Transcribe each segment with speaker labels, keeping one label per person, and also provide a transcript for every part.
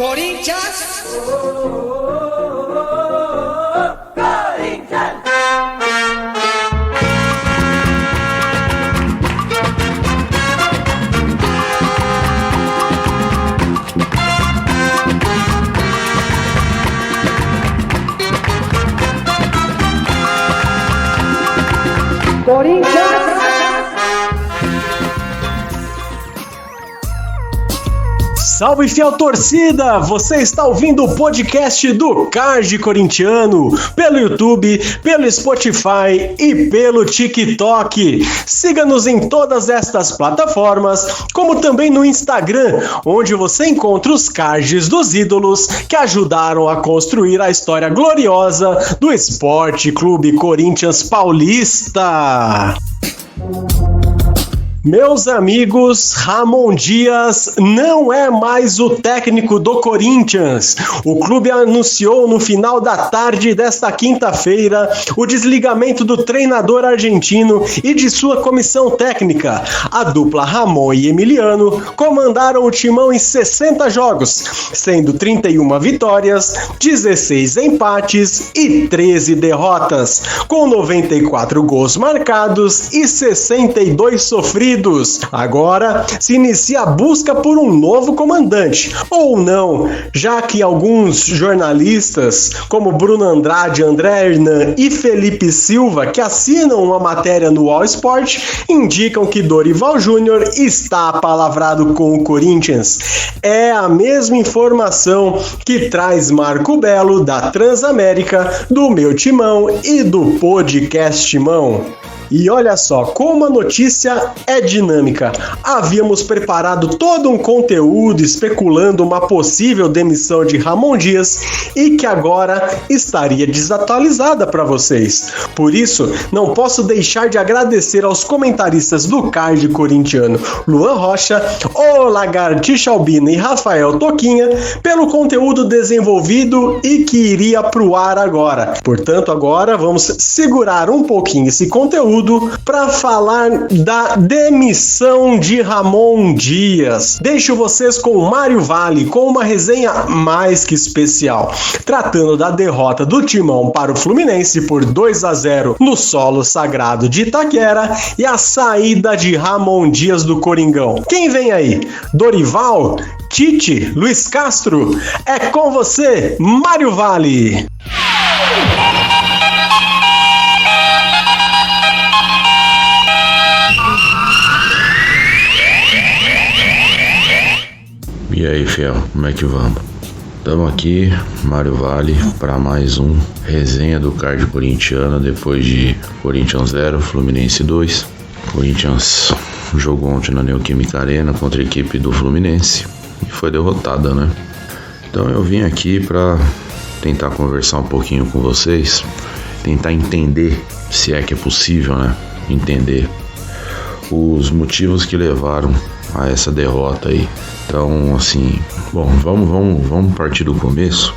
Speaker 1: Corinthians! Corinthians!
Speaker 2: Salve, fiel torcida! Você está ouvindo o podcast do Card Corintiano pelo YouTube, pelo Spotify e pelo TikTok. Siga-nos em todas estas plataformas, como também no Instagram, onde você encontra os cards dos ídolos que ajudaram a construir a história gloriosa do Esporte Clube Corinthians Paulista. Meus amigos, Ramon Dias não é mais o técnico do Corinthians. O clube anunciou no final da tarde desta quinta-feira o desligamento do treinador argentino e de sua comissão técnica. A dupla Ramon e Emiliano comandaram o timão em 60 jogos, sendo 31 vitórias, 16 empates e 13 derrotas, com 94 gols marcados e 62 sofridos. Agora se inicia a busca por um novo comandante, ou não, já que alguns jornalistas, como Bruno Andrade, André Hernan e Felipe Silva, que assinam uma matéria no All Sport, indicam que Dorival Júnior está apalavrado com o Corinthians. É a mesma informação que traz Marco Belo, da Transamérica, do Meu Timão e do Podcast Timão. E olha só, como a notícia é dinâmica. Havíamos preparado todo um conteúdo especulando uma possível demissão de Ramon Dias e que agora estaria desatualizada para vocês. Por isso, não posso deixar de agradecer aos comentaristas do Card Corintiano, Luan Rocha, O Lagartixa Albina e Rafael Toquinha, pelo conteúdo desenvolvido e que iria pro ar agora. Portanto, agora vamos segurar um pouquinho esse conteúdo para falar da demissão de Ramon Dias. Deixo vocês com o Mário Vale com uma resenha mais que especial, tratando da derrota do Timão para o Fluminense por 2-0 no solo sagrado de Itaquera e a saída de Ramon Dias do Coringão. Quem vem aí? Dorival? Tite? Luiz Castro? É com você, Mário Vale!
Speaker 3: E aí, fiel, como é que vamos? Estamos aqui, Mário Vale, para mais um resenha do Card Corintiano depois de Corinthians 0, Fluminense 2. Corinthians jogou ontem na Neoquímica Arena contra a equipe do Fluminense e foi derrotada, né? Então eu vim aqui para tentar conversar um pouquinho com vocês, tentar entender, se é que é possível, né? Entender os motivos que levaram a essa derrota aí. Então, assim, bom, vamos partir do começo.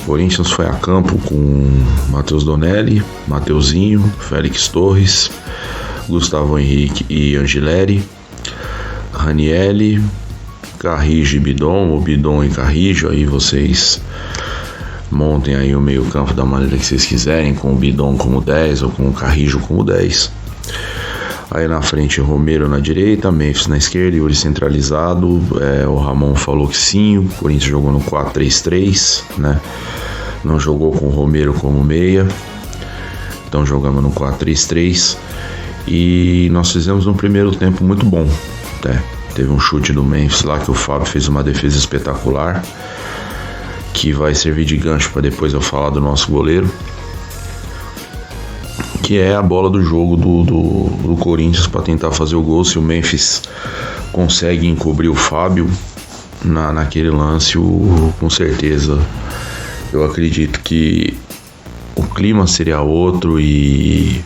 Speaker 3: O Corinthians foi a campo com Matheus Donelli, Mateuzinho, Félix Torres, Gustavo Henrique e Angileri, Ranieri, Carrijo e Bidon, ou Bidon e Carrijo, aí vocês montem aí o meio campo da maneira que vocês quiserem, com o Bidon como 10 ou com o Carrijo como 10. Aí na frente Romero na direita, Memphis na esquerda, Yuri centralizado. O Ramon falou que sim, o Corinthians jogou no 4-3-3, né? Não jogou com o Romero como meia. Então jogamos no 4-3-3. E nós fizemos um primeiro tempo muito bom, né? Teve um chute do Memphis lá que o Fábio fez uma defesa espetacular, que vai servir de gancho para depois eu falar do nosso goleiro, que é a bola do jogo do Corinthians para tentar fazer o gol. Se o Memphis consegue encobrir o Fábio naquele lance, com certeza eu acredito que o clima seria outro e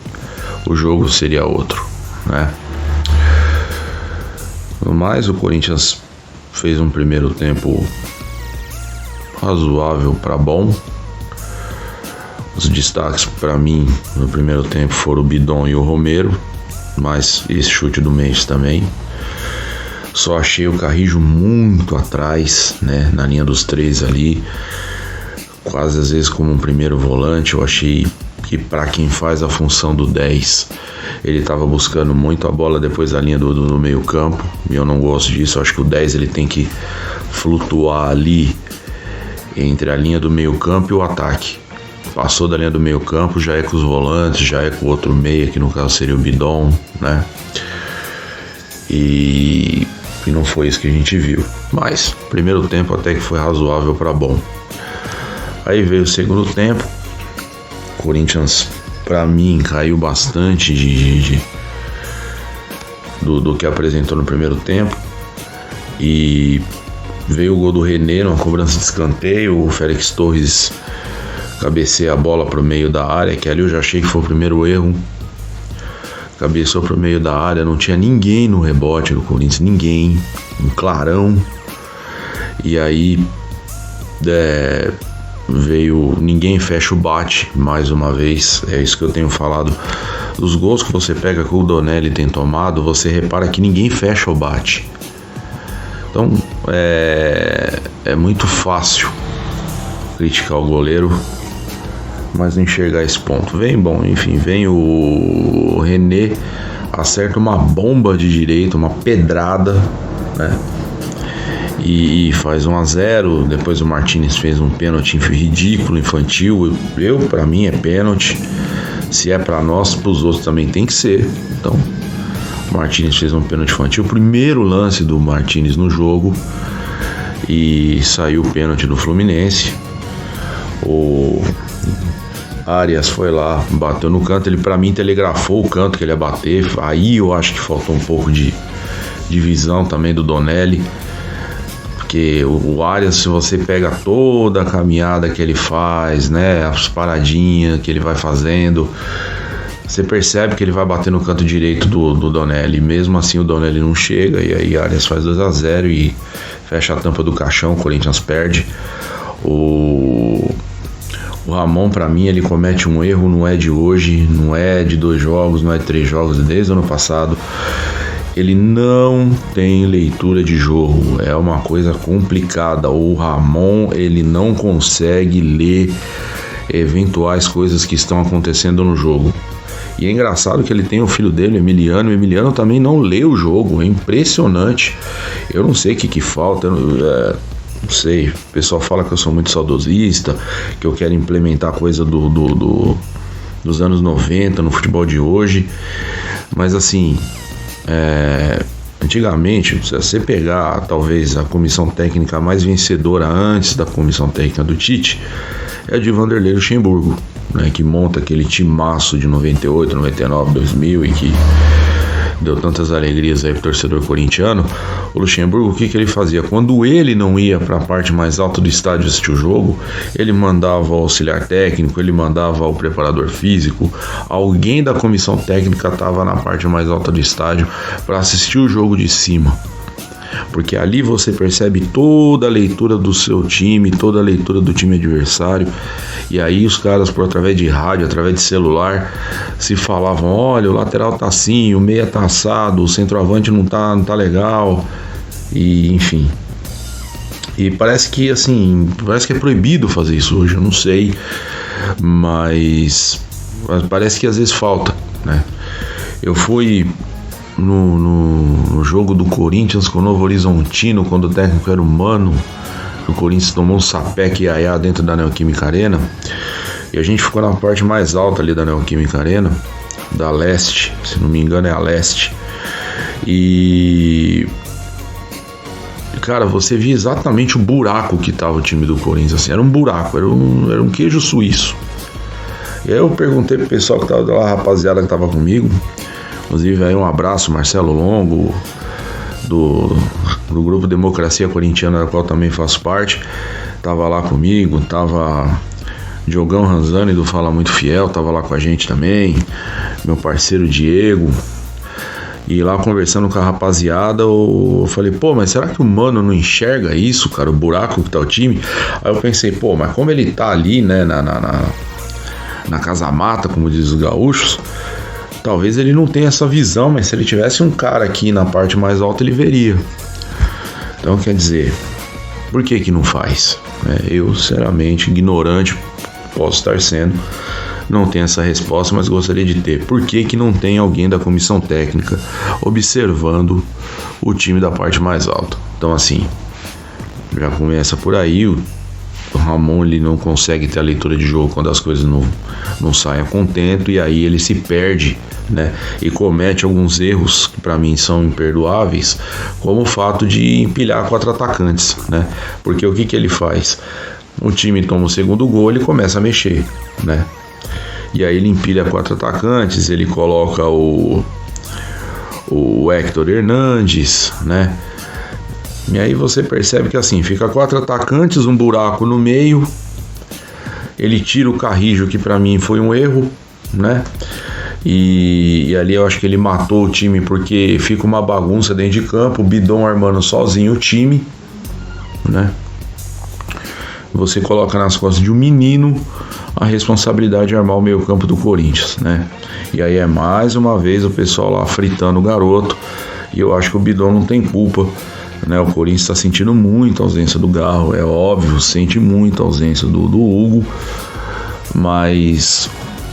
Speaker 3: o jogo seria outro, né? Mas o Corinthians fez um primeiro tempo razoável para bom. Os destaques para mim no primeiro tempo foram o Bidon e o Romero, mas esse chute do Memphis também. Só achei o Carrijo muito atrás, né, na linha dos 3 ali, quase às vezes como um primeiro volante. Eu achei que para quem faz a função do 10, ele estava buscando muito a bola depois da linha do meio campo, e eu não gosto disso. Eu acho que o 10 ele tem que flutuar ali entre a linha do meio campo e o ataque. Passou da linha do meio campo, já é com os volantes, já é com o outro meia, que no caso seria o Bidon, né? E não foi isso que a gente viu. Mas primeiro tempo até que foi razoável para bom. Aí veio o segundo tempo. O Corinthians, para mim, caiu bastante do que apresentou no primeiro tempo. E veio o gol do René, uma cobrança de escanteio. O Félix Torres cabeceia a bola pro meio da área, que ali eu já achei que foi o primeiro erro. Cabeceou pro meio da área, não tinha ninguém no rebote do Corinthians, ninguém, um clarão. E aí veio, ninguém fecha o bate mais uma vez. É isso que eu tenho falado. Os gols que você pega que o Donelli tem tomado, você repara que ninguém fecha o bate. Então é muito fácil criticar o goleiro, mas não enxergar esse ponto. Vem o René, acerta uma bomba de direita, uma pedrada, né? E faz 1-0. Depois o Martínez fez um pênalti ridículo, infantil. Pra mim é pênalti. Se é pra nós, pros outros também tem que ser. Então, o Martínez fez um pênalti infantil, o primeiro lance do Martínez no jogo, e saiu o pênalti do Fluminense. O Arias foi lá, bateu no canto, ele pra mim telegrafou o canto que ele ia bater. Aí eu acho que faltou um pouco de visão também do Donelli, porque o Arias, se você pega toda a caminhada que ele faz, né, as paradinhas que ele vai fazendo, você percebe que ele vai bater no canto direito do Donelli. Mesmo assim o Donelli não chega, e aí Arias faz 2-0 e fecha a tampa do caixão. O Corinthians perde. O Ramon, pra mim, ele comete um erro, não é de hoje, não é de 2 jogos, não é de 3 jogos, desde o ano passado. Ele não tem leitura de jogo, é uma coisa complicada. O Ramon, ele não consegue ler eventuais coisas que estão acontecendo no jogo. E é engraçado que ele tem o filho dele, o Emiliano. O Emiliano também não lê o jogo, é impressionante. Eu não sei o que falta, não sei, o pessoal fala que eu sou muito saudosista, que eu quero implementar coisa dos anos 90 no futebol de hoje, mas assim, antigamente, se você pegar talvez a comissão técnica mais vencedora antes da comissão técnica do Tite, é a de Vanderlei Luxemburgo, né, que monta aquele timaço de 98, 99, 2000 e que deu tantas alegrias aí pro torcedor corintiano. O Luxemburgo, o que ele fazia? Quando ele não ia para a parte mais alta do estádio assistir o jogo, ele mandava o auxiliar técnico, ele mandava o preparador físico, alguém da comissão técnica estava na parte mais alta do estádio para assistir o jogo de cima. Porque ali você percebe toda a leitura do seu time, toda a leitura do time adversário. E aí os caras, por através de rádio, através de celular, se falavam: olha, o lateral tá assim, o meia tá assado, o centroavante não tá legal. E enfim. E parece que é proibido fazer isso hoje, eu não sei. Mas parece que às vezes falta, né? Eu fui no jogo do Corinthians com o Novo Horizontino, quando o técnico era o Mano. O Corinthians tomou um sapeque iaiá dentro da Neoquímica Arena, e a gente ficou na parte mais alta ali da Neoquímica Arena, da leste, se não me engano é a leste. E cara, você via exatamente o buraco que tava o time do Corinthians, assim, era um buraco, era um queijo suíço. E aí eu perguntei pro pessoal que tava lá, a rapaziada que tava comigo, inclusive aí um abraço, Marcelo Longo, do grupo Democracia Corintiana, da qual também faço parte, tava lá comigo, tava Diogão Ranzani do Fala Muito Fiel, tava lá com a gente também, meu parceiro Diego, e lá conversando com a rapaziada, eu falei, pô, mas será que o Mano não enxerga isso, cara, o buraco que tá o time? Aí eu pensei, pô, mas como ele tá ali, né, na casa mata, como diz os gaúchos, Talvez ele não tenha essa visão, mas se ele tivesse um cara aqui na parte mais alta, ele veria. Então, quer dizer, por que não faz? Eu, sinceramente, ignorante, posso estar sendo, não tenho essa resposta, mas gostaria de ter. Por que não tem alguém da comissão técnica observando o time da parte mais alta? Então, assim, já começa por aí. O Ramon, ele não consegue ter a leitura de jogo quando as coisas não saem a contento, e aí ele se perde, né? E comete alguns erros que para mim são imperdoáveis, como o fato de empilhar 4 atacantes, né? Porque o que ele faz? O time toma o segundo gol, ele começa a mexer, né? E aí ele empilha 4 atacantes, ele coloca o Héctor Hernandes, né? E aí você percebe que assim, fica 4 atacantes, um buraco no meio. Ele tira o Carrijo, que pra mim foi um erro, né? E ali eu acho que ele matou o time, porque fica uma bagunça dentro de campo, o Bidon armando sozinho o time, né? Você coloca nas costas de um menino a responsabilidade de armar o meio campo do Corinthians, né? E aí é mais uma vez o pessoal lá fritando o garoto, e eu acho que o Bidon não tem culpa, né? O Corinthians está sentindo muito a ausência do Garro, é óbvio, sente muito a ausência do Hugo, mas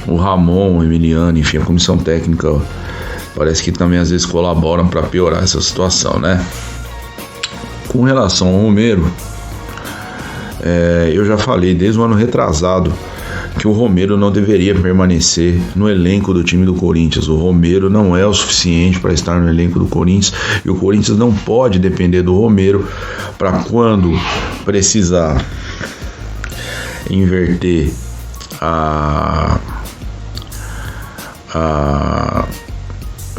Speaker 3: o Ramon, o Emiliano, enfim, a comissão técnica parece que também às vezes colaboram para piorar essa situação, né? Com relação ao Romero, eu já falei desde o ano retrasado que o Romero não deveria permanecer no elenco do time do Corinthians. O Romero não é o suficiente para estar no elenco do Corinthians, e o Corinthians não pode depender do Romero para quando precisar inverter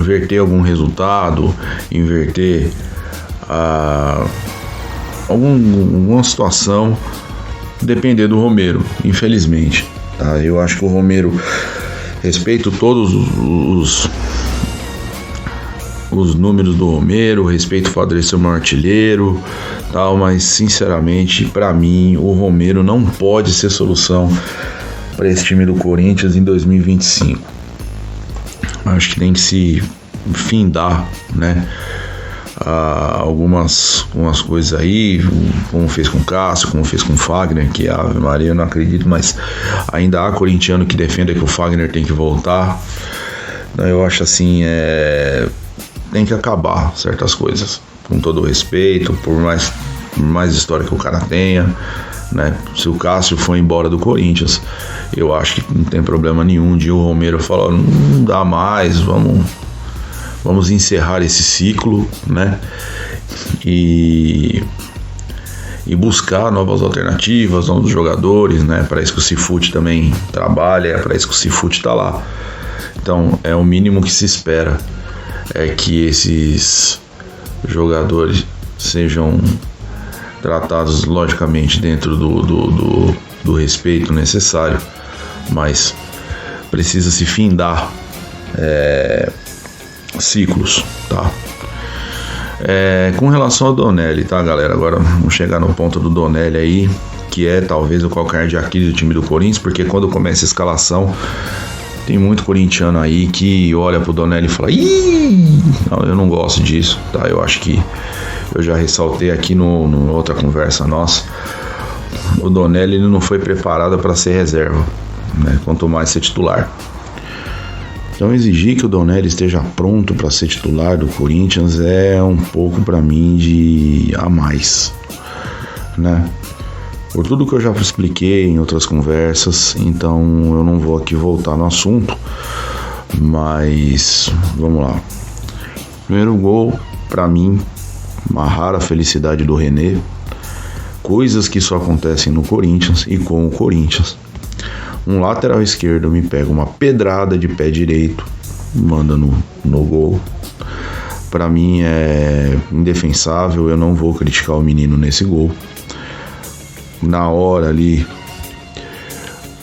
Speaker 3: inverter algum resultado, inverter alguma situação, depender do Romero, infelizmente. Tá? Eu acho que o Romero, respeito todos os números do Romero, respeito o fato dele ser um artilheiro, tal, mas sinceramente, para mim, o Romero não pode ser solução para esse time do Corinthians em 2025. Acho que tem que se findar, né? Algumas coisas aí, como fez com o Cássio, como fez com o Fagner, que Ave Maria, eu não acredito, mas ainda há corintiano que defenda que o Fagner tem que voltar. Eu acho assim, tem que acabar certas coisas, com todo o respeito, por mais história que o cara tenha, né? Se o Cássio for embora do Corinthians, eu acho que não tem problema nenhum de o Romero falar, não dá mais, vamos encerrar esse ciclo, né? E buscar novas alternativas, novos jogadores, né? Para isso que o Cifute também trabalha, é para isso que o Cifute está lá. Então, é o mínimo que se espera, é que esses jogadores sejam tratados, logicamente, dentro do respeito necessário, mas precisa se findar ciclos, tá? Com relação ao Donelli, tá, galera? Agora vamos chegar no ponto do Donelli aí, que é talvez o calcanhar de Aquiles do time do Corinthians, porque quando começa a escalação, tem muito corintiano aí que olha pro Donelli e fala: ih, não, eu não gosto disso, tá? Eu acho que eu já ressaltei aqui no outra conversa nossa, o Donelli ele não foi preparado para ser reserva, né? Quanto mais ser titular. Então exigir que o Donelli esteja pronto para ser titular do Corinthians é um pouco para mim de a mais, né? Por tudo que eu já expliquei em outras conversas, então eu não vou aqui voltar no assunto, mas vamos lá. Primeiro gol, para mim, uma rara felicidade do René, coisas que só acontecem no Corinthians e com o Corinthians. Um lateral esquerdo me pega uma pedrada de pé direito, manda no gol. Para mim é indefensável, eu não vou criticar o menino nesse gol. Na hora ali,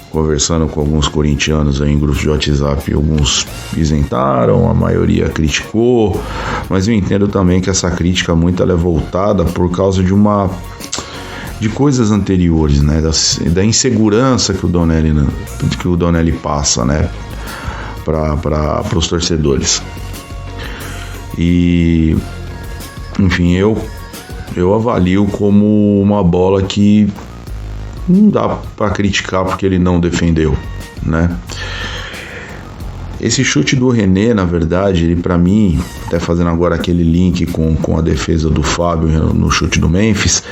Speaker 3: conversando com alguns corintianos aí em grupos de WhatsApp, alguns isentaram, a maioria criticou, mas eu entendo também que essa crítica muito ela é voltada por causa de coisas anteriores, né? Da insegurança que o Donelli passa, né? para os torcedores. E, enfim, eu avalio como uma bola que não dá para criticar porque ele não defendeu, né? Esse chute do René, na verdade, ele para mim, até fazendo agora aquele link com a defesa do Fábio no chute do Memphis,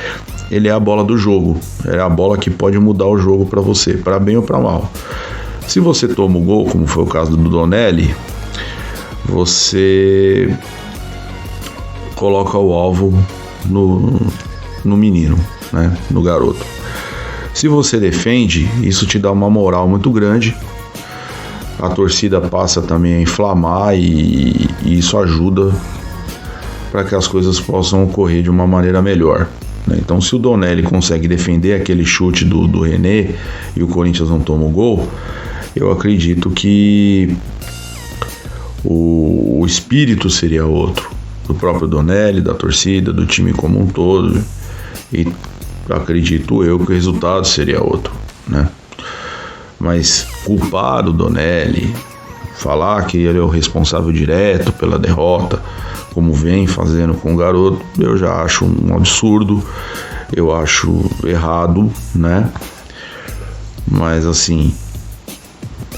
Speaker 3: ele é a bola do jogo, é a bola que pode mudar o jogo para você, para bem ou para mal. Se você toma o gol, como foi o caso do Donelli, você coloca o alvo no menino, né? No garoto. Se você defende, isso te dá uma moral muito grande. A torcida passa também a inflamar e isso ajuda para que as coisas possam ocorrer de uma maneira melhor, né? Então, se o Donelli consegue defender aquele chute do René e o Corinthians não toma o gol, eu acredito que o espírito seria outro, do próprio Donelli, da torcida, do time como um todo, e acredito eu que o resultado seria outro, né? Mas culpar o Donelli, falar que ele é o responsável direto pela derrota, como vem fazendo com o garoto, eu já acho um absurdo, eu acho errado, né? Mas assim,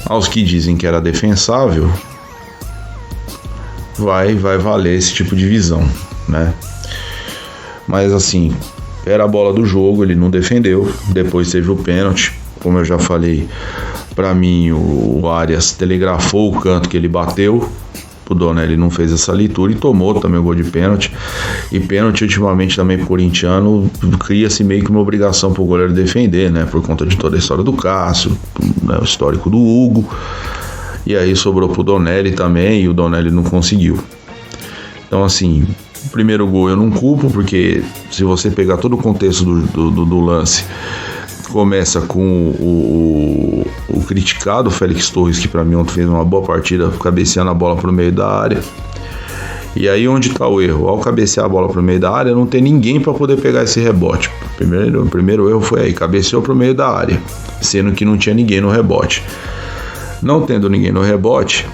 Speaker 3: aos que dizem que era defensável, vai valer esse tipo de visão, né? Mas assim, era a bola do jogo, ele não defendeu, depois teve o pênalti, como eu já falei, para mim o Arias telegrafou o canto que ele bateu, o Donelli não fez essa leitura e tomou também o gol de pênalti. E pênalti ultimamente também pro corintiano cria-se meio que uma obrigação pro goleiro defender, né? Por conta de toda a história do Cássio, né? O histórico do Hugo. E aí sobrou pro Donelli também e o Donelli não conseguiu. Então assim, o primeiro gol eu não culpo, porque se você pegar todo o contexto do lance, começa com o criticado Félix Torres, que para mim ontem fez uma boa partida, cabeceando a bola pro meio da área. E aí onde está o erro? Ao cabecear a bola pro meio da área, não tem ninguém para poder pegar esse rebote. O primeiro erro foi aí, cabeceou pro meio da área, sendo que não tinha ninguém no rebote. Não tendo ninguém no rebote,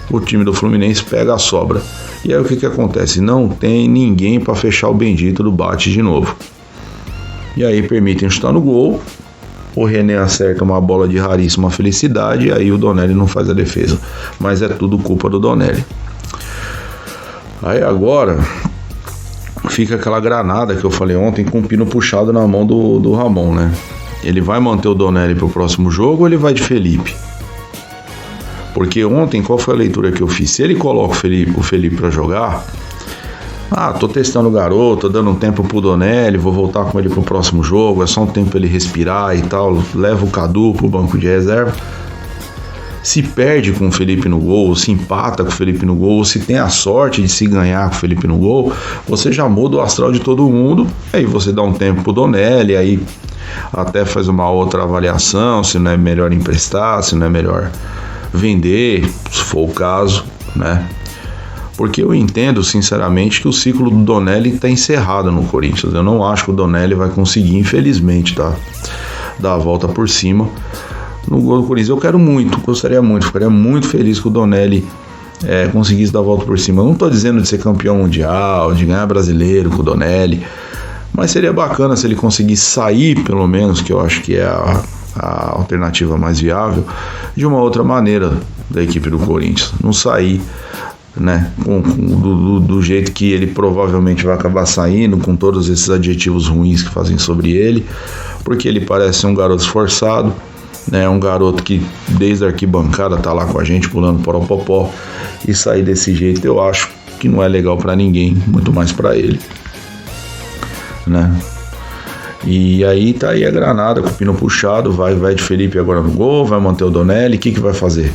Speaker 3: o time do Fluminense pega a sobra. E aí o que acontece? Não tem ninguém para fechar o bendito do bate de novo. E aí permitem chutar no gol, o René acerta uma bola de raríssima felicidade e aí o Donelli não faz a defesa. Mas é tudo culpa do Donelli. Aí agora fica aquela granada que eu falei ontem com o pino puxado na mão do Ramon, né? Ele vai manter o Donelli pro próximo jogo ou ele vai de Felipe? Porque ontem, qual foi a leitura que eu fiz? Se ele coloca o Felipe para jogar, tô testando o garoto, tô dando um tempo pro Donelli, vou voltar com ele pro próximo jogo, é só um tempo pra ele respirar e tal, leva o Cadu pro banco de reserva. Se perde com o Felipe no gol, se empata com o Felipe no gol, se tem a sorte de se ganhar com o Felipe no gol, você já muda o astral de todo mundo, aí você dá um tempo pro Donelli, aí até faz uma outra avaliação, se não é melhor emprestar, se não é melhor vender, se for o caso, né? Porque eu entendo, sinceramente, que o ciclo do Donelli está encerrado no Corinthians. Eu não acho que o Donelli vai conseguir, infelizmente, dar a volta por cima no gol do Corinthians. Eu ficaria muito feliz que o Donelli conseguisse dar a volta por cima. Eu não estou dizendo de ser campeão mundial, de ganhar brasileiro com o Donelli, mas seria bacana se ele conseguisse sair, pelo menos, que eu acho que é a alternativa mais viável, de uma outra maneira da equipe do Corinthians. Não sair, né, do jeito que ele provavelmente vai acabar saindo, com todos esses adjetivos ruins que fazem sobre ele, porque ele parece um garoto esforçado, né, um garoto que desde a arquibancada tá lá com a gente pulando poropopó, e sair desse jeito eu acho que não é legal para ninguém, muito mais para ele, né? E aí tá aí a granada com o pino puxado, vai de Felipe agora no gol, vai manter o Donelli, o que vai fazer?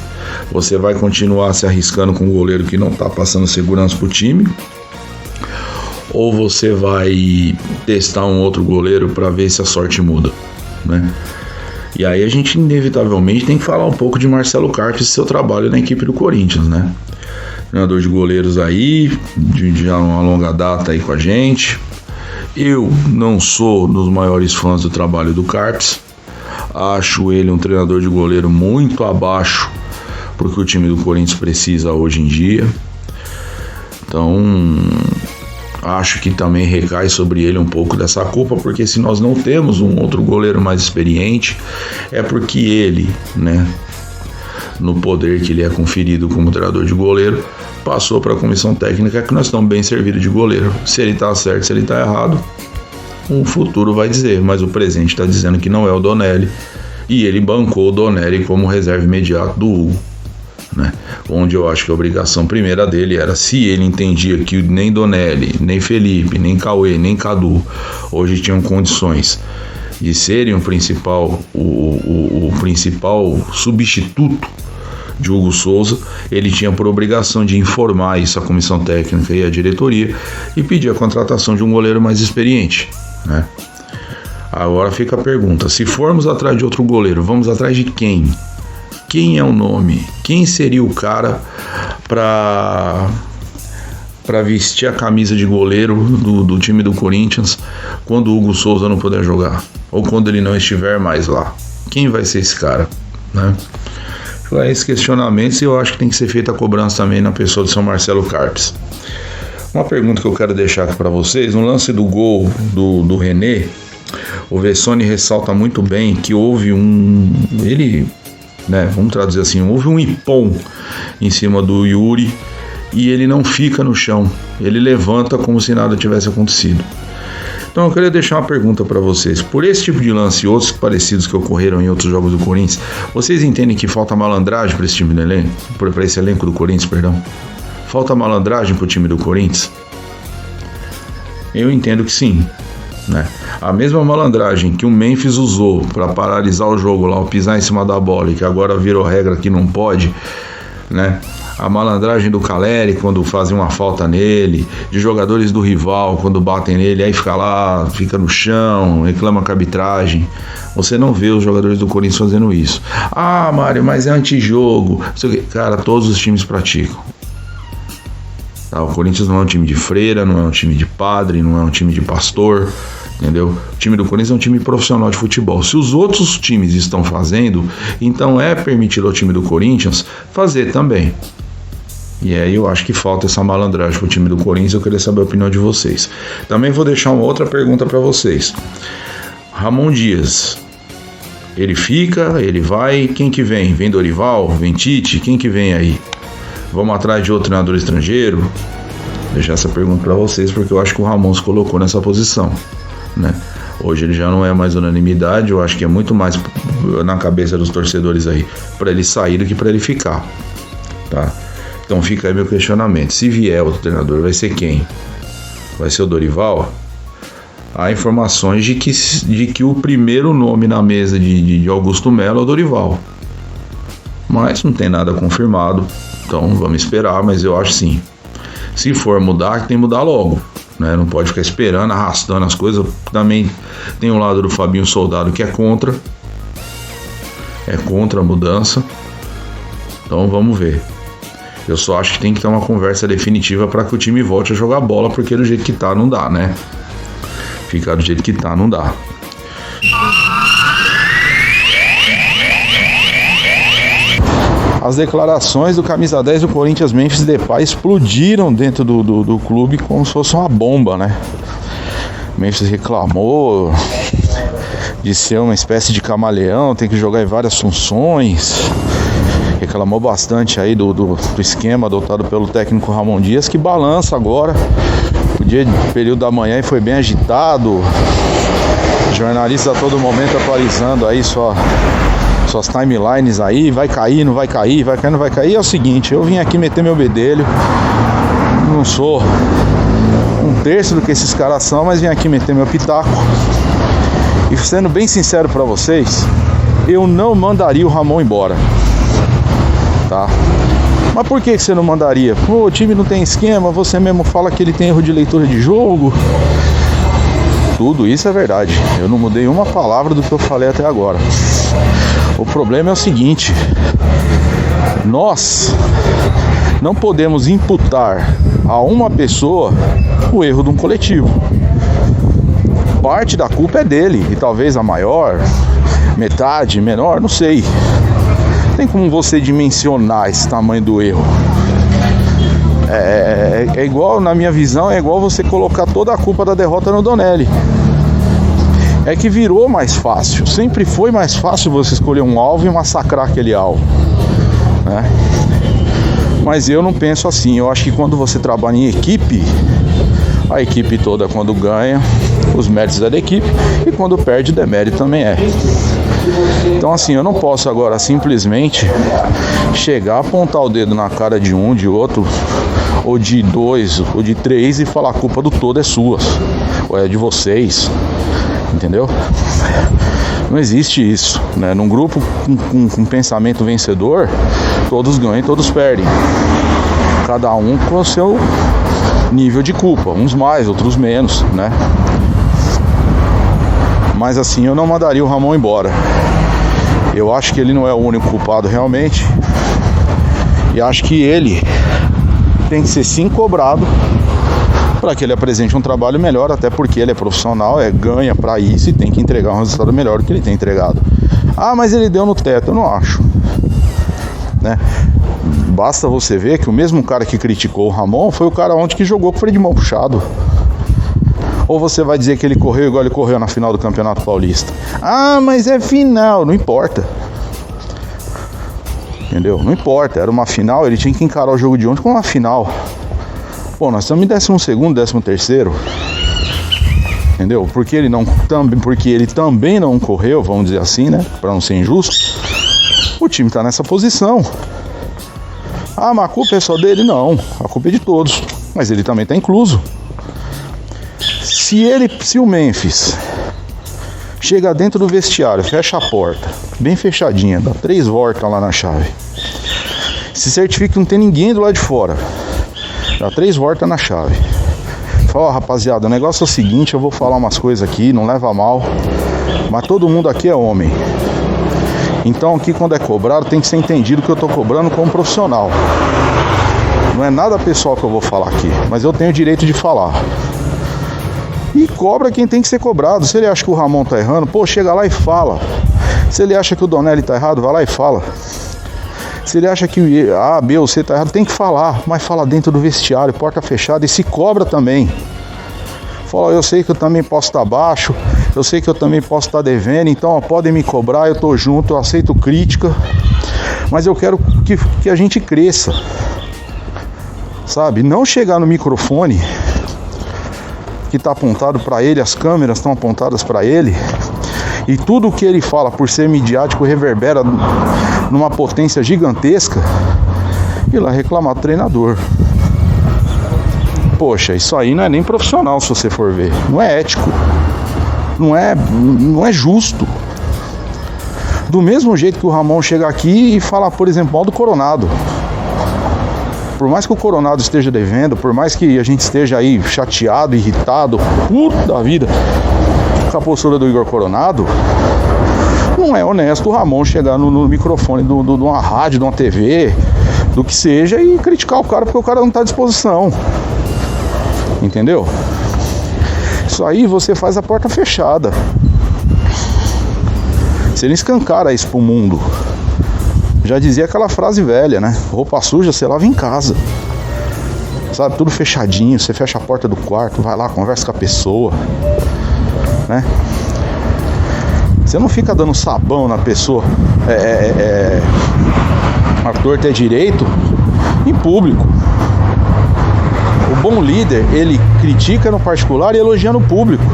Speaker 3: Você vai continuar se arriscando com um goleiro que não tá passando segurança pro time? Ou você vai testar um outro goleiro para ver se a sorte muda, né? E aí a gente inevitavelmente tem que falar um pouco de Marcelo Carpes e seu trabalho na equipe do Corinthians, né? Treinador de goleiros aí, de já uma longa data aí com a gente. Eu não sou dos maiores fãs do trabalho do Carpes. Acho ele um treinador de goleiro muito abaixo, porque o time do Corinthians precisa hoje em dia. Então, acho que também recai sobre ele um pouco dessa culpa, porque se nós não temos um outro goleiro mais experiente, é porque ele, né, no poder que ele é conferido como treinador de goleiro, passou para a comissão técnica que nós estamos bem servidos de goleiro. Se ele está certo, se ele está errado, o futuro vai dizer, mas o presente está dizendo que não é o Donelli, e ele bancou o Donelli como reserva imediato do Hugo, né? Onde eu acho que a obrigação primeira dele era, se ele entendia que nem Donelli, nem Felipe, nem Cauê, nem Cadu hoje tinham condições de serem o principal substituto de Hugo Souza, ele tinha por obrigação de informar isso à comissão técnica e à diretoria e pedir a contratação de um goleiro mais experiente, né? Agora fica a pergunta, se formos atrás de outro goleiro, vamos atrás de quem? Quem é o nome? Quem seria o cara para vestir a camisa de goleiro do time do Corinthians quando o Hugo Souza não puder jogar? Ou quando ele não estiver mais lá? Quem vai ser esse cara, né? Esse questionamento, eu acho que tem que ser feita a cobrança também na pessoa do São Marcelo Carpes. Uma pergunta que eu quero deixar aqui para vocês, no lance do gol do René, o Vessone ressalta muito bem que houve vamos traduzir assim, houve um ipom em cima do Yuri e ele não fica no chão, ele levanta como se nada tivesse acontecido. Então eu queria deixar uma pergunta para vocês, por esse tipo de lance e outros parecidos que ocorreram em outros jogos do Corinthians, vocês entendem que falta malandragem para esse time do elenco, para esse elenco do Corinthians, perdão? Falta malandragem para o time do Corinthians? Eu entendo que sim, né? A mesma malandragem que o Memphis usou para paralisar o jogo lá, o pisar em cima da bola, e que agora virou regra que não pode, né? A malandragem do Caleri quando fazem uma falta nele, de jogadores do rival quando batem nele, aí fica lá, fica no chão, reclama com a arbitragem. Você não vê os jogadores do Corinthians fazendo isso. Ah, Mário, mas é antijogo. Cara, todos os times praticam. Tá? O Corinthians não é um time de freira, não é um time de padre, não é um time de pastor, entendeu? O time do Corinthians é um time profissional de futebol. Se os outros times estão fazendo, então é permitido ao time do Corinthians fazer também. E aí eu acho que falta essa malandragem pro time do Corinthians. Eu queria saber a opinião de vocês. Também vou deixar uma outra pergunta para vocês. Ramon Dias, ele fica, ele vai, quem que vem? Vem Dorival? Vem Tite? Quem que vem aí? Vamos atrás de outro treinador estrangeiro? Vou deixar essa pergunta para vocês, porque eu acho que o Ramon se colocou nessa posição, né? Hoje ele já não é mais unanimidade, eu acho que é muito mais na cabeça dos torcedores aí para ele sair do que para ele ficar, tá? Então fica aí meu questionamento, se vier outro treinador, vai ser quem? Vai ser o Dorival? Há informações de que o primeiro nome na mesa de Augusto Melo é o Dorival, mas não tem nada confirmado, então vamos esperar, mas eu acho sim. Se for mudar, tem que mudar logo, né? Não pode ficar esperando, arrastando as coisas. Também tem o lado do Fabinho Soldado que é contra a mudança, então vamos ver. Eu só acho que tem que ter uma conversa definitiva para que o time volte a jogar bola, porque do jeito que tá não dá, né? Ficar do jeito que tá não dá. As declarações do camisa 10 do Corinthians, Memphis Depay, explodiram dentro do clube como se fosse uma bomba, né? Memphis reclamou de ser uma espécie de camaleão, tem que jogar em várias funções. Reclamou bastante aí do esquema adotado pelo técnico Ramon Dias, que balança agora. O período da manhã foi bem agitado. Jornalistas a todo momento atualizando aí suas timelines aí, vai cair, não vai cair, vai cair, não vai cair. É o seguinte, eu vim aqui meter meu bedelho, não sou um terço do que esses caras são, mas vim aqui meter meu pitaco. E sendo bem sincero pra vocês, eu não mandaria o Ramon embora, tá? Mas por que você não mandaria? Pô, o time não tem esquema, você mesmo fala que ele tem erro de leitura de jogo. Tudo isso é verdade, eu não mudei uma palavra do que eu falei até agora. O problema é o seguinte, nós não podemos imputar a uma pessoa o erro de um coletivo. Parte da culpa é dele, e talvez a maior, metade, menor, não sei.
Speaker 1: tem como você dimensionar esse tamanho do erro. É igual, na minha visão, é igual você colocar toda a culpa da derrota no Donelli. É que virou mais fácil. Sempre foi mais fácil você escolher um alvo e massacrar aquele alvo, né? Mas eu não penso assim. Eu acho que quando você trabalha em equipe, a equipe toda, quando ganha, os méritos é da equipe, e quando perde, o demérito também é. Então assim, eu não posso agora simplesmente chegar, apontar o dedo na cara de um, de outro, ou de dois, ou de três, e falar a culpa do todo é sua, ou é de vocês, entendeu? Não existe isso, né? Num grupo com pensamento vencedor, todos ganham e todos perdem, cada um com o seu nível de culpa, uns mais, outros menos, né? Mas assim, eu não mandaria o Ramon embora. Eu acho que ele não é o único culpado realmente, e acho que ele tem que ser sim cobrado para que ele apresente um trabalho melhor, até porque ele é profissional, ganha para isso e tem que entregar um resultado melhor do que ele tem entregado. Ah, mas ele deu no teto. Eu não acho, né? Basta você ver que o mesmo cara que criticou o Ramon foi o cara ontem que jogou com o freio de mão puxado. Ou você vai dizer que ele correu igual ele correu na final do Campeonato Paulista? Ah, mas é final. Não importa, entendeu? Não importa, era uma final, ele tinha que encarar o jogo de ontem como uma final. Pô, nós estamos em 12º, 13º, entendeu? Porque ele também não correu, vamos dizer assim, né? Para não ser injusto, o time está nessa posição. Ah, mas a culpa é só dele? Não, a culpa é de todos, mas ele também está incluso. Se o Memphis chega dentro do vestiário, fecha a porta, bem fechadinha, dá 3 voltas lá na chave, se certifica que não tem ninguém do lado de fora, dá 3 voltas na chave, fala, rapaziada, o negócio é o seguinte, eu vou falar umas coisas aqui, não leva a mal, mas todo mundo aqui é homem. Então aqui quando é cobrado tem que ser entendido que eu tô cobrando como profissional. Não é nada pessoal que eu vou falar aqui, mas eu tenho o direito de falar. E cobra quem tem que ser cobrado. Se ele acha que o Ramon tá errando, pô, chega lá e fala. Se ele acha que o Donelli tá errado, vai lá e fala. Se ele acha que o A, B ou C tá errado, tem que falar. Mas fala dentro do vestiário, porta fechada, e se cobra também. Fala, eu sei que eu também posso estar baixo, eu sei que eu também posso estar devendo, então ó, podem me cobrar, eu tô junto, eu aceito crítica, mas eu quero que a gente cresça, sabe? Não chegar no microfone que está apontado para ele, as câmeras estão apontadas para ele, e tudo o que ele fala, por ser midiático, reverbera numa potência gigantesca, e lá reclamar do treinador. Poxa, isso aí não é nem profissional, se você for ver. Não é ético, não é justo. Do mesmo jeito que o Ramon chega aqui e fala, por exemplo, mal do Coronado. Por mais que o Coronado esteja devendo, por mais que a gente esteja aí chateado, irritado, puta da vida, com a postura do Igor Coronado, não é honesto o Ramon chegar no microfone de uma rádio, de uma TV, do que seja, e criticar o cara porque o cara não está à disposição. Entendeu? Isso aí você faz a porta fechada. Você não escancara isso pro mundo. Já dizia aquela frase velha, né? Roupa suja você lava em casa. Sabe, tudo fechadinho. Você fecha a porta do quarto, vai lá, conversa com a pessoa, né? Você não fica dando sabão na pessoa a torta é direito em público. O bom líder, ele critica no particular e elogia no público.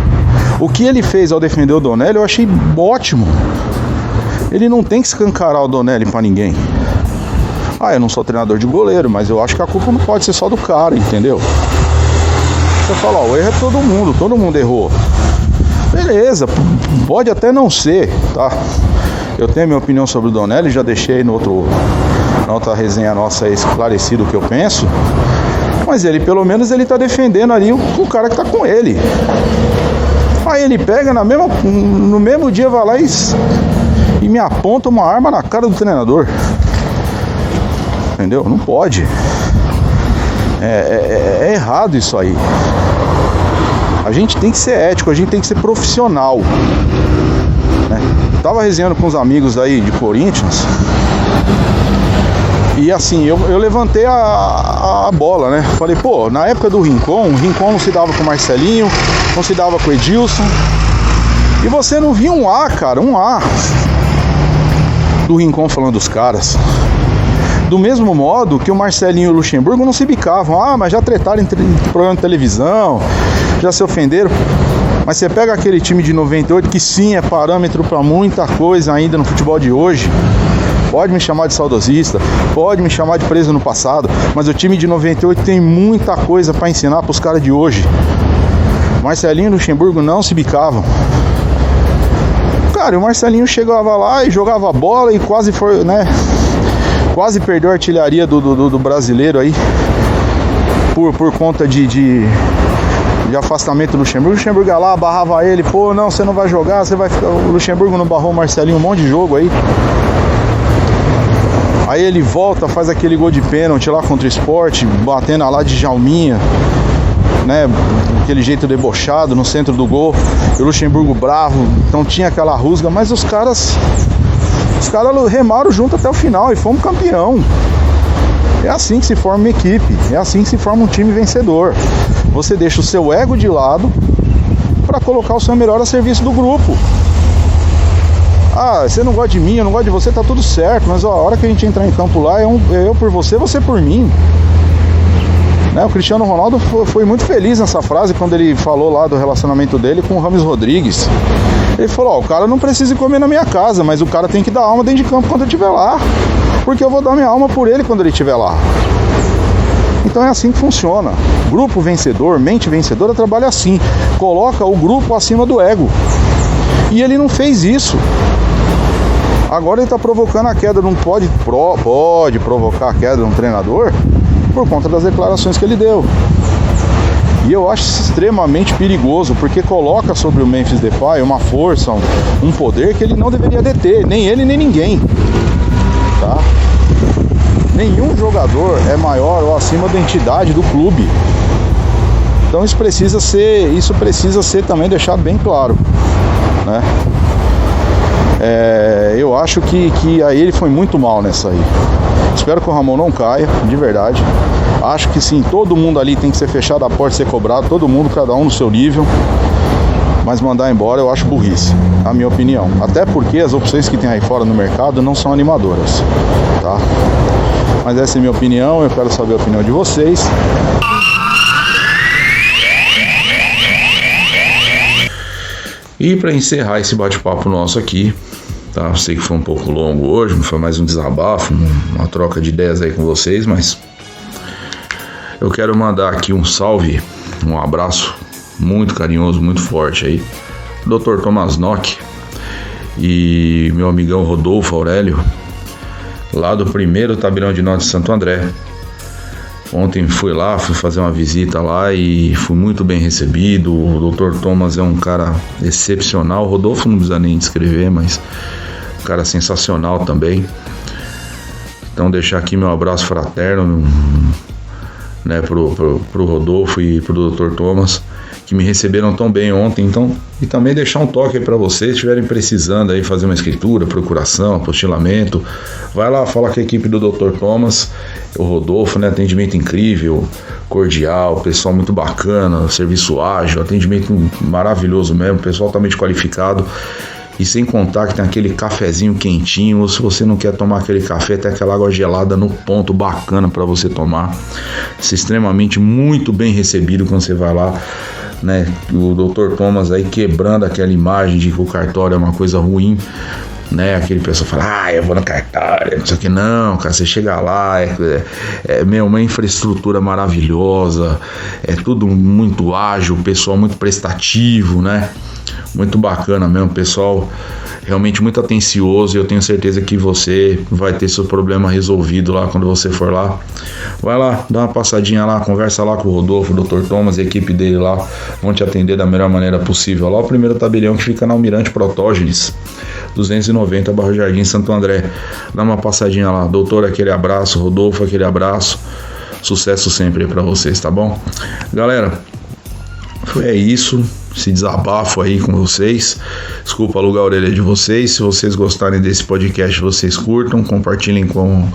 Speaker 1: O que ele fez ao defender o Donelli eu achei ótimo. Ele não tem que escancarar o Donelli pra ninguém. Ah, eu não sou treinador de goleiro, mas eu acho que a culpa não pode ser só do cara, entendeu? Você fala, ó, o erro é todo mundo errou. Beleza, pode até não ser, tá? Eu tenho a minha opinião sobre o Donelli, já deixei na outra resenha nossa esclarecido o que eu penso. Mas ele, pelo menos, ele tá defendendo ali o cara que tá com ele. Aí ele pega no mesmo dia, vai lá e me aponta uma arma na cara do treinador. Entendeu? Não pode. É errado isso aí. A gente tem que ser ético, a gente tem que ser profissional, né? Eu tava resenhando com uns amigos aí de Corinthians, E assim, eu levantei a bola, né? Falei, pô, na época do Rincon, o Rincon não se dava com o Marcelinho, não se dava com o Edilson. E você não via um A, cara, um A do Rincon falando dos caras. Do mesmo modo que o Marcelinho e o Luxemburgo não se bicavam. Ah, mas já tretaram em programa de televisão, já se ofenderam. Mas você pega aquele time de 98, que sim, é parâmetro para muita coisa ainda no futebol de hoje. Pode me chamar de saudosista, pode me chamar de preso no passado, mas o time de 98 tem muita coisa para ensinar para os caras de hoje. Marcelinho e Luxemburgo não se bicavam. Cara, o Marcelinho chegava lá e jogava bola e quase foi, né? Quase perdeu a artilharia do brasileiro aí por conta de afastamento do Luxemburgo. O Luxemburgo ia lá, barrava ele, pô, não, você não vai jogar, você vai ficar. O Luxemburgo não barrou o Marcelinho um monte de jogo aí. Aí ele volta, faz aquele gol de pênalti lá contra o Sport, batendo lá de Jalminha, né? Aquele jeito debochado no centro do gol. E o Luxemburgo bravo, então tinha aquela rusga, mas os caras remaram junto até o final e fomos campeão. É assim que se forma uma equipe, é assim que se forma um time vencedor. Você deixa o seu ego de lado para colocar o seu melhor a serviço do grupo. Ah, você não gosta de mim, eu não gosto de você, tá tudo certo, mas ó, a hora que a gente entrar em campo lá, é eu por você, você por mim. Né? O Cristiano Ronaldo foi muito feliz nessa frase quando ele falou lá do relacionamento dele com o Rames Rodrigues. Ele falou, ó, o cara não precisa comer na minha casa, mas o cara tem que dar alma dentro de campo quando eu estiver lá, porque eu vou dar minha alma por ele quando ele estiver lá. Então é assim que funciona. Grupo vencedor, mente vencedora trabalha assim, coloca o grupo acima do ego. E ele não fez isso. Agora ele está provocando a queda, não pode provocar a queda de um treinador por conta das declarações que ele deu. E eu acho isso extremamente perigoso, porque coloca sobre o Memphis Depay uma força, um poder que ele não deveria deter, nem ele nem ninguém. Tá? Nenhum jogador é maior ou acima da entidade do clube. Então isso precisa ser também deixado bem claro, né? Eu acho que aí ele foi muito mal nessa aí. Espero que o Ramon não caia, de verdade. Acho que sim, todo mundo ali tem que ser fechado a porta e ser cobrado, todo mundo, cada um no seu nível. Mas mandar embora eu acho burrice, a minha opinião. Até porque as opções que tem aí fora no mercado não são animadoras, tá? Mas essa é a minha opinião, eu quero saber a opinião de vocês.
Speaker 3: E para encerrar esse bate-papo nosso aqui, tá? Sei que foi um pouco longo hoje, foi mais um desabafo, uma troca de ideias aí com vocês, mas eu quero mandar aqui um salve, um abraço muito carinhoso, muito forte aí, Dr. Thomas Nock e meu amigão Rodolfo Aurélio, lá do primeiro Tabelião de Norte de Santo André. Ontem fui fazer uma visita lá e fui muito bem recebido. O Dr. Thomas é um cara excepcional. O Rodolfo não precisa nem descrever, mas um cara sensacional também. Então deixar aqui meu abraço fraterno, né, pro Rodolfo e pro Dr. Thomas, que me receberam tão bem ontem. Então, e também deixar um toque aí para vocês, se estiverem precisando aí fazer uma escritura, procuração, apostilamento, vai lá, fala com a equipe do Dr. Thomas, o Rodolfo, né, atendimento incrível, cordial, pessoal muito bacana, serviço ágil, atendimento maravilhoso mesmo, pessoal altamente qualificado. E sem contar que tem aquele cafezinho quentinho, ou se você não quer tomar aquele café, tem aquela água gelada no ponto bacana para você tomar. Você é extremamente muito bem recebido quando você vai lá, né? O Dr. Thomas aí quebrando aquela imagem de que o cartório é uma coisa ruim, né? Aquele pessoal fala, eu vou no cartório, não sei o que, não, cara, você chega lá, uma infraestrutura maravilhosa, é tudo muito ágil, pessoal muito prestativo, né? Muito bacana mesmo, pessoal realmente muito atencioso, e eu tenho certeza que você vai ter seu problema resolvido lá quando você for lá. Vai lá, dá uma passadinha lá, conversa lá com o Rodolfo, o Dr. Thomas e a equipe dele lá, vão te atender da melhor maneira possível. Lá o primeiro tabelião que fica na Almirante Protógenes 290, Barra Jardim, Santo André. Dá uma passadinha lá. Doutor, aquele abraço. Rodolfo, aquele abraço. Sucesso sempre aí pra vocês, tá bom? Galera,
Speaker 1: É isso, esse desabafo aí com vocês. Desculpa alugar a orelha de vocês. Se vocês gostarem desse podcast, vocês curtam, compartilhem com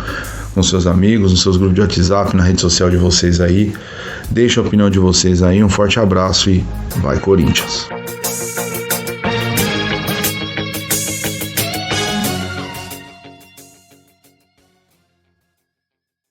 Speaker 1: seus amigos, nos seus grupos de WhatsApp, na rede social de vocês aí. Deixa a opinião de vocês aí. Um forte abraço e vai Corinthians!